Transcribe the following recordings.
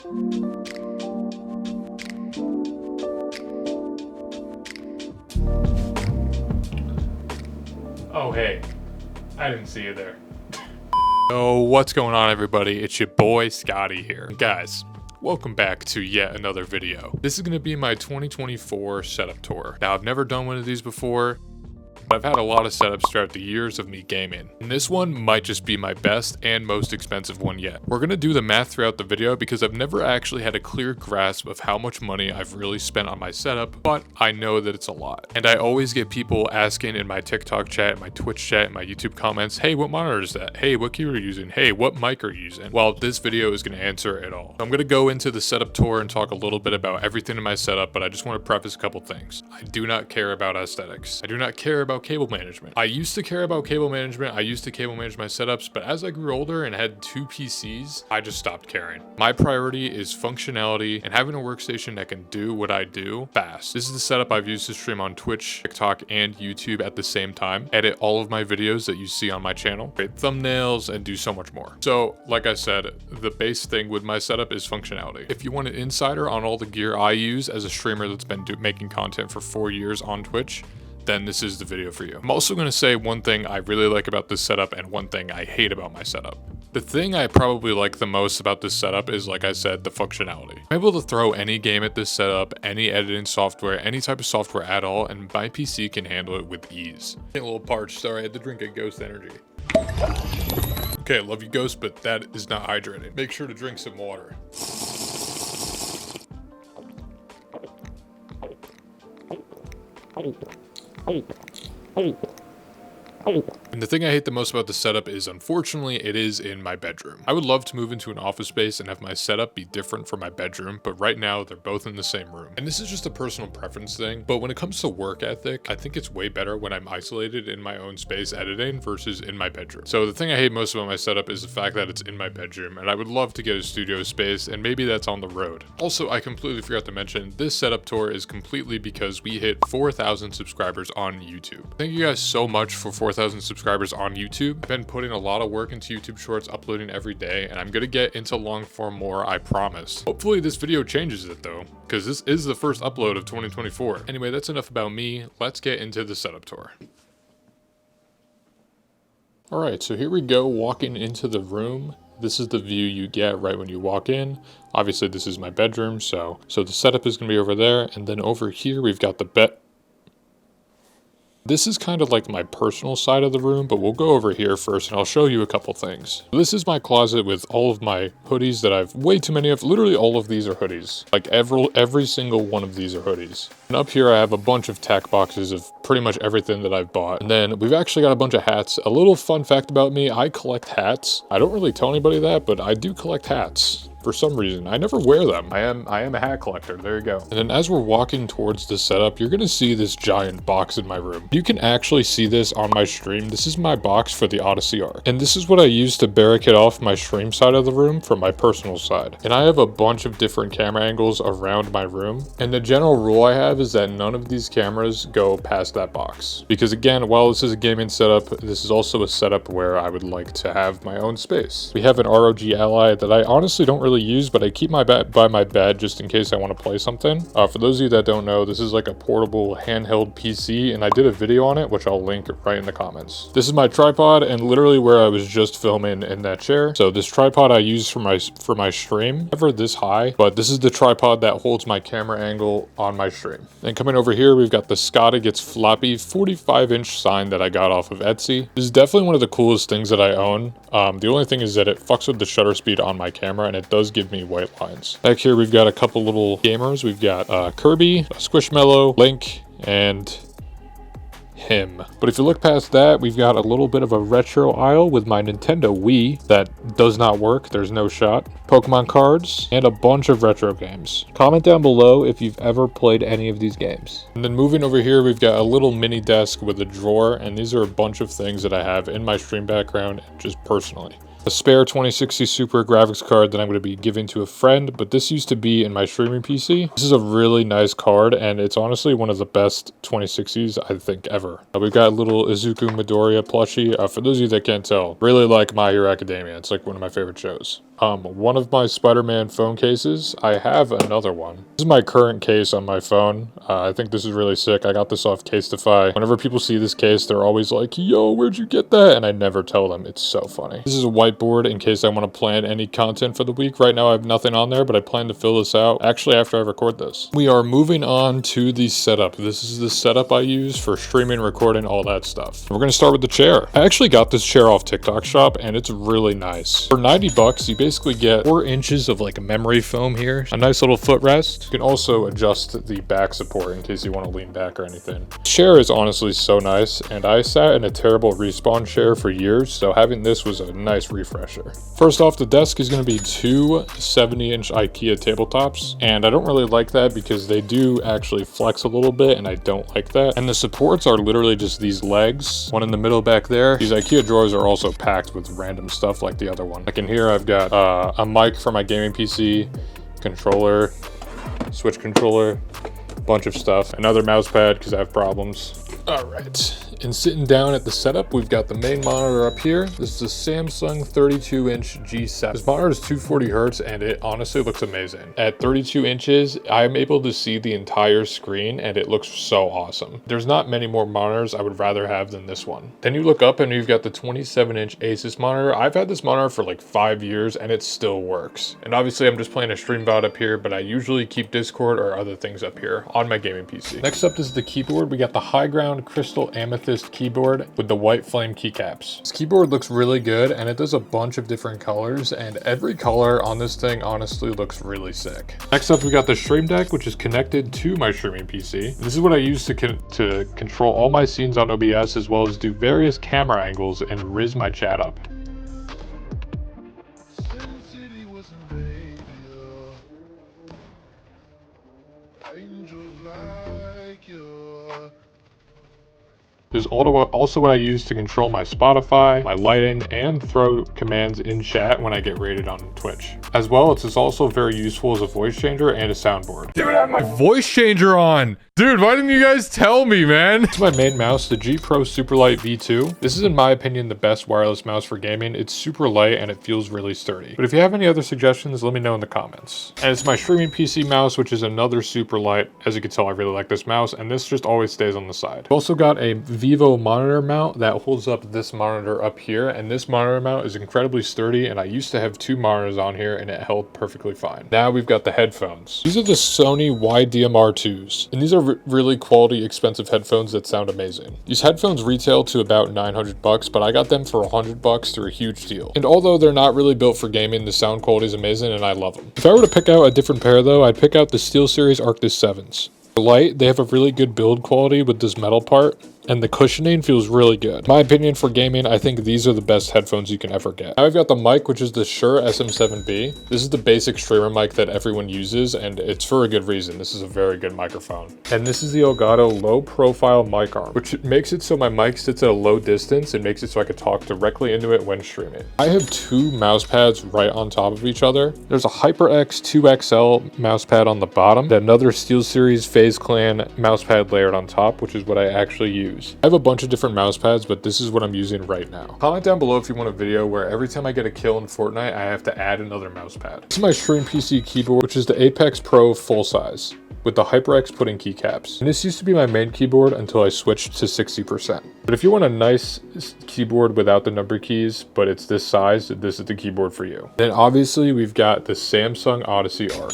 Oh hey, I didn't see you there. Oh, what's going on everybody? It's your boy Scotty here. Guys, welcome back to yet another video. This is going to be my 2024 setup tour. Now I've never done one of these before, but I've had a lot of setups throughout the years of me gaming. And this one might just be my best and most expensive one yet. We're going to do the math throughout the video because I've never actually had a clear grasp of how much money I've really spent on my setup, but I know that it's a lot. And I always get people asking in my TikTok chat, my Twitch chat, my YouTube comments, hey, what monitor is that? Hey, what keyboard are you using? Hey, what mic are you using? Well, this video is going to answer it all. So I'm going to go into the setup tour and talk a little bit about everything in my setup, but I just want to preface a couple things. I do not care about aesthetics. I do not care about cable management. I used to care about cable management. I used to cable manage my setups, but as I grew older and had 2 PCs, I just stopped caring. My priority is functionality and having a workstation that can do what I do fast. This is the setup I've used to stream on Twitch, TikTok, and YouTube at the same time, edit all of my videos that you see on my channel, create thumbnails, and do so much more. So, like I said, the base thing with my setup is functionality. If you want an insider on all the gear I use as a streamer that's been making content for 4 years on Twitch, then this is the video for you. I'm also going to say one thing I really like about this setup and one thing I hate about my setup. The thing I probably like the most about this setup is, like I said, the functionality. I'm able to throw any game at this setup, any editing software, any type of software at all, and my PC can handle it with ease. Getting a little parched, sorry, I had to drink a Ghost Energy. Okay, I love you Ghost, but that is not hydrating. Make sure to drink some water. And the thing I hate the most about the setup is, unfortunately, it is in my bedroom. I would love to move into an office space and have my setup be different from my bedroom, but right now they're both in the same room. And this is just a personal preference thing, but when it comes to work ethic, I think it's way better when I'm isolated in my own space editing versus in my bedroom. So the thing I hate most about my setup is the fact that it's in my bedroom, and I would love to get a studio space, and maybe that's on the road. Also, I completely forgot to mention, this setup tour is completely because we hit 4,000 subscribers on YouTube. Thank you guys so much for 4,000 subscribers on YouTube. I've been putting a lot of work into YouTube Shorts, uploading every day, and I'm gonna get into long form more, I promise. Hopefully this video changes it though, because this is the first upload of 2024. Anyway, that's enough about me. Let's get into the setup tour. All right, so here we go, walking into the room. This is the view you get right when you walk in. Obviously this is my bedroom, so the setup is gonna be over there, and then over here we've got the bed. This is kind of like my personal side of the room, but we'll go over here first and I'll show you a couple things. This is my closet with all of my hoodies that I've way too many of. Literally all of these are hoodies. Like every single one of these are hoodies. And up here I have a bunch of tack boxes of pretty much everything that I've bought. And then we've actually got a bunch of hats. A little fun fact about me, I collect hats. I don't really tell anybody that, but I do collect hats. For some reason, I never wear them. I am a hat collector, there you go. And then as we're walking towards the setup, you're gonna see this giant box in my room. You can actually see this on my stream. This is my box for the ODYSSEY arc. And this is what I use to barricade off my stream side of the room from my personal side. And I have a bunch of different camera angles around my room. And the general rule I have is that none of these cameras go past that box. Because again, while this is a gaming setup, this is also a setup where I would like to have my own space. We have an ROG Ally that I honestly don't really use, but I keep my by my bed just in case I want to play something. For those of you that don't know, this is like a portable handheld PC, and I did a video on it, which I'll link right in the comments. This is my tripod, and literally where I was just filming in that chair. So this tripod I use for my stream, never this high, but this is the tripod that holds my camera angle on my stream. And coming over here, we've got the Scotty Gets Floppy 45-inch sign that I got off of Etsy. This is definitely one of the coolest things that I own. The only thing is that it fucks with the shutter speed on my camera, and it does give me white lines. Back here we've got a couple little gamers. We've got Kirby, Squishmallow, Link, and him. But if you look past that, we've got a little bit of a retro aisle with my Nintendo Wii that does not work. There's no shot. Pokemon cards, and a bunch of retro games. Comment down below if you've ever played any of these games. And then moving over here, we've got a little mini desk with a drawer, and these are a bunch of things that I have in my stream background just personally. A spare 2060 Super graphics card that I'm going to be giving to a friend, but this used to be in my streaming PC. This is a really nice card, and it's honestly one of the best 2060s I think ever. We've got a little Izuku Midoriya plushie. For those of you that can't tell, really like My Hero Academia. It's like one of my favorite shows. One of my Spider-Man phone cases. I have another one. This is my current case on my phone. I think this is really sick. I got this off Casetify. Whenever people see this case, they're always like, yo, where'd you get that? And I never tell them. It's so funny. This is a whiteboard in case I want to plan any content for the week. Right now I have nothing on there, but I plan to fill this out actually after I record this. We are moving on to the setup. This is the setup I use for streaming, recording, all that stuff. We're going to start with the chair. I actually got this chair off TikTok Shop, and it's really nice. For 90 bucks, you basically get 4 inches of like memory foam here, a nice little footrest. You can also adjust the back support in case you want to lean back or anything. The chair is honestly so nice, and I sat in a terrible Respawn chair for years, so having this was a nice refresher. First off, the desk is going to be 2 70-inch IKEA tabletops, and I don't really like that because they do actually flex a little bit, and I don't like that. And the supports are literally just these legs, one in the middle back there. These IKEA drawers are also packed with random stuff like the other one. Like in here, I've got a mic for my gaming PC, controller, Switch controller, bunch of stuff, another mouse pad because I have problems. All right. And sitting down at the setup, we've got the main monitor up here. This is a Samsung 32-inch G7. This monitor is 240 hertz, and it honestly looks amazing. At 32 inches, I'm able to see the entire screen, and it looks so awesome. There's not many more monitors I would rather have than this one. Then you look up, and you've got the 27-inch ASUS monitor. I've had this monitor for like 5 years, and it still works. And obviously, I'm just playing a stream VOD up here, but I usually keep Discord or other things up here on my gaming PC. Next up is the keyboard. We got the HIGROUND Crystal Amethyst keyboard with the white flame keycaps. This keyboard looks really good, and it does a bunch of different colors, and every color on this thing honestly looks really sick. Next up, we got the STREAMDECK, which is connected to my streaming PC. This is what I use to control all my scenes on OBS, as well as do various camera angles and riz my chat up. There's also what I use to control my Spotify, my lighting, and throw commands in chat when I get rated on Twitch. As well, it's also very useful as a voice changer and a soundboard. Dude, I have my voice changer on! Dude, why didn't you guys tell me, man? This is my main mouse, the G Pro SUPERLIGHT V2. This is, in my opinion, the best wireless mouse for gaming. It's super light and it feels really sturdy. But if you have any other suggestions, let me know in the comments. And it's my streaming PC mouse, which is another SUPERLIGHT. As you can tell, I really like this mouse, and this just always stays on the side. I've also got a Vivo monitor mount that holds up this monitor up here, and this monitor mount is incredibly sturdy, and I used to have 2 monitors on here, and it held perfectly fine. Now we've got the headphones. These are the SONY YDMR2s, and these are really quality, expensive headphones that sound amazing. These headphones retail to about 900 bucks, but I got them for 100 bucks through a huge deal. And although they're not really built for gaming, the sound quality is amazing, and I love them. If I were to pick out a different pair though, I'd pick out the SteelSeries Arctis 7s. They're light, they have a really good build quality with this metal part, and the cushioning feels really good. In my opinion, for gaming, I think these are the best headphones you can ever get. Now I've got the mic, which is the Shure SM7B. This is the basic streamer mic that everyone uses, and it's for a good reason. This is a very good microphone. And this is the ELGATO low profile mic arm, which makes it so my mic sits at a low distance and makes it so I can talk directly into it when streaming. I have 2 mouse pads right on top of each other. There's a HyperX 2XL mouse pad on the bottom, and another SteelSeries FaceCam mouse pad layered on top, which is what I actually use. I have a bunch of different mouse pads, but this is what I'm using right now. Comment down below if you want a video where every time I get a kill in Fortnite, I have to add another mouse pad. This is my stream PC keyboard, which is the Apex Pro full size, with the HyperX pudding keycaps. And this used to be my main keyboard until I switched to 60%. But if you want a nice keyboard without the number keys, but it's this size, this is the keyboard for you. Then obviously we've got the Samsung ODYSSEY Arc.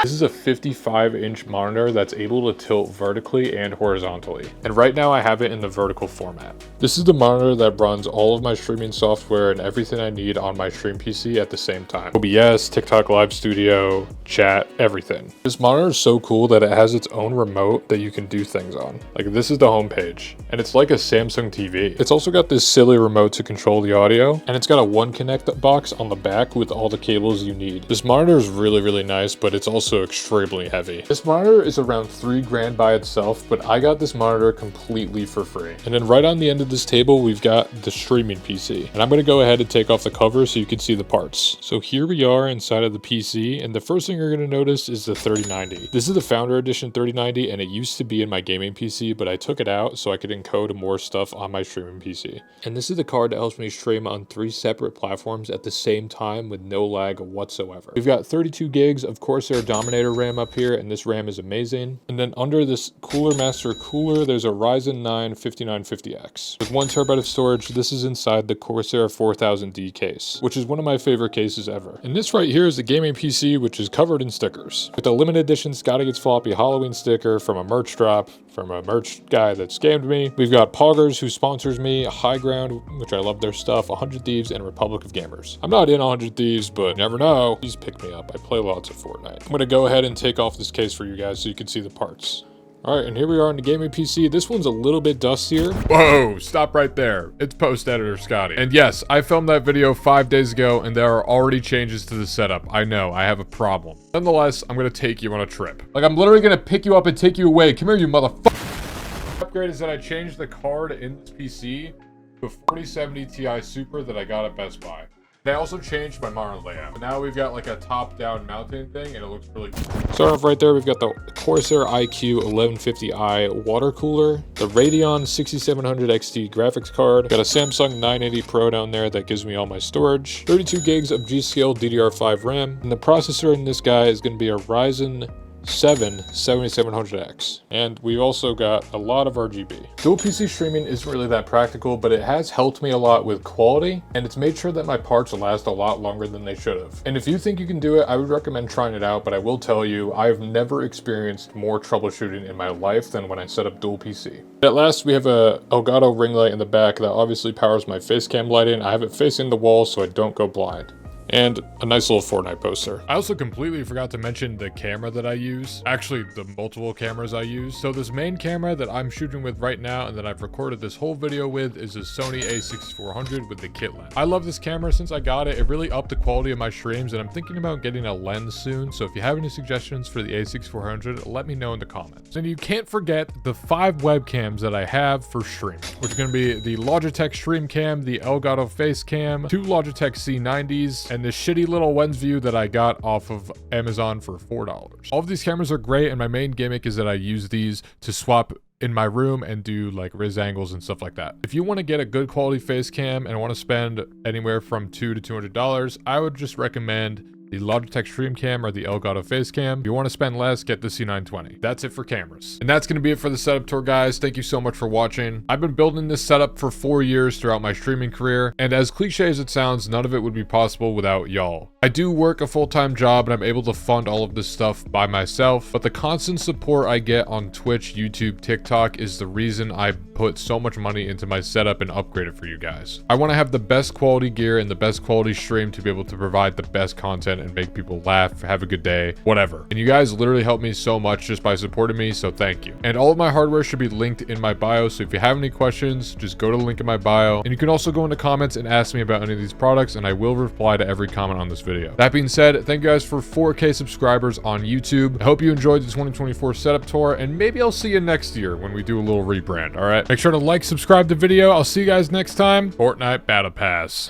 This is a 55-inch monitor that's able to tilt vertically and horizontally. And right now I have it in the vertical format. This is the monitor that runs all of my streaming software and everything I need on my stream PC at the same time. OBS, TikTok Live Studio, chat, everything. This monitor is so cool that it has its own remote that you can do things on. Like this is the home page, and it's like a Samsung TV. It's also got this silly remote to control the audio, and it's got a One Connect box on the back with all the cables you need. This monitor is really, really nice, but it's also also extremely heavy. This monitor is around 3 grand by itself, but I got this monitor completely for free. And then right on the end of this table, we've got the streaming PC. And I'm gonna go ahead and take off the cover so you can see the parts. So here we are inside of the PC, and the first thing you're gonna notice is the 3090. This is the Founder Edition 3090, and it used to be in my gaming PC, but I took it out so I could encode more stuff on my streaming PC. And this is the card that helps me stream on 3 separate platforms at the same time with no lag whatsoever. We've got 32 gigs of CORSAIR Dominator RAM up here, and this RAM is amazing. And then under this Cooler Master cooler, there's a Ryzen 9 5950X. With 1 terabyte of storage, this is inside the CORSAIR 4000D case, which is one of my favorite cases ever. And this right here is the gaming PC, which is covered in stickers. With a limited edition Scotty Gets Floppy Halloween sticker from a merch drop, from a merch guy that scammed me. We've got Poggers, who sponsors me, HIGROUND, which I love their stuff, 100 Thieves, and Republic of Gamers. I'm not in 100 Thieves, but never know. Please pick me up. I play lots of Fortnite. I'm gonna go ahead and take off this case for you guys so you can see the parts. Alright, and here we are in the gaming PC. This one's a little bit dustier. Whoa, stop right there. It's post-editor Scotty. And yes, I filmed that video 5 days ago, and there are already changes to the setup. I know, I have a problem. Nonetheless, I'm gonna take you on a trip. Like, I'm literally gonna pick you up and take you away. Come here, you motherfucker. Upgrade is that I changed the card in this PC to a 4070 Ti Super that I got at Best Buy. They also changed my monitor layout. Now we've got like a top-down mounting thing, and it looks really cool. Starting off right there, we've got the CORSAIR iQ 1150i water cooler, the Radeon 6700 XT graphics card, got a Samsung 980 Pro down there that gives me all my storage, 32 gigs of G.Skill DDR5 RAM, and the processor in this guy is going to be a Ryzen 7 7700X, and we've also got a lot of RGB. Dual PC streaming isn't really that practical, but it has helped me a lot with quality, and it's made sure that my parts last a lot longer than they should have. And if you think you can do it, I would recommend trying it out, but I will tell you, I've never experienced more troubleshooting in my life than when I set up dual PC. At last, we have a Elgato ring light in the back that obviously powers my FaceCam lighting. I have it facing the wall so I don't go blind. And a nice little Fortnite poster. I also completely forgot to mention the camera that I use. Actually, the multiple cameras I use. So this main camera that I'm shooting with right now and that I've recorded this whole video with is a Sony a6400 with the kit lens. I love this camera since I got it. It really upped the quality of my streams, and I'm thinking about getting a lens soon. So if you have any suggestions for the a6400, let me know in the comments. And you can't forget the 5 webcams that I have for streaming, which are going to be the Logitech STREAMCAM, the Elgato FACECAM, 2 Logitech C90s, and this shitty little lens view that I got off of Amazon for $4. All of these cameras are great, and my main gimmick is that I use these to swap in my room and do like Riz angles and stuff like that. If you want to get a good quality face cam and want to spend anywhere from $200 to $200, I would just recommend the Logitech StreamCam or the Elgato FaceCam. If you want to spend less, get the C920. That's it for cameras. And that's going to be it for the setup tour, guys. Thank you so much for watching. I've been building this setup for 4 years throughout my streaming career, and as cliche as it sounds, none of it would be possible without y'all. I do work a full-time job, and I'm able to fund all of this stuff by myself, but the constant support I get on Twitch, YouTube, TikTok is the reason I put so much money into my setup and upgrade it for you guys. I want to have the best quality gear and the best quality stream to be able to provide the best content and make people laugh, have a good day, whatever. And you guys literally help me so much just by supporting me, so thank you. And all of my hardware should be linked in my bio, so if you have any questions, just go to the link in my bio. And you can also go in the comments and ask me about any of these products, and I will reply to every comment on this video. That being said, thank you guys for 4K subscribers on YouTube. I hope you enjoyed the 2024 setup tour, and maybe I'll see you next year when we do a little rebrand, all right? Make sure to like, subscribe the video. I'll see you guys next time. Fortnite Battle Pass.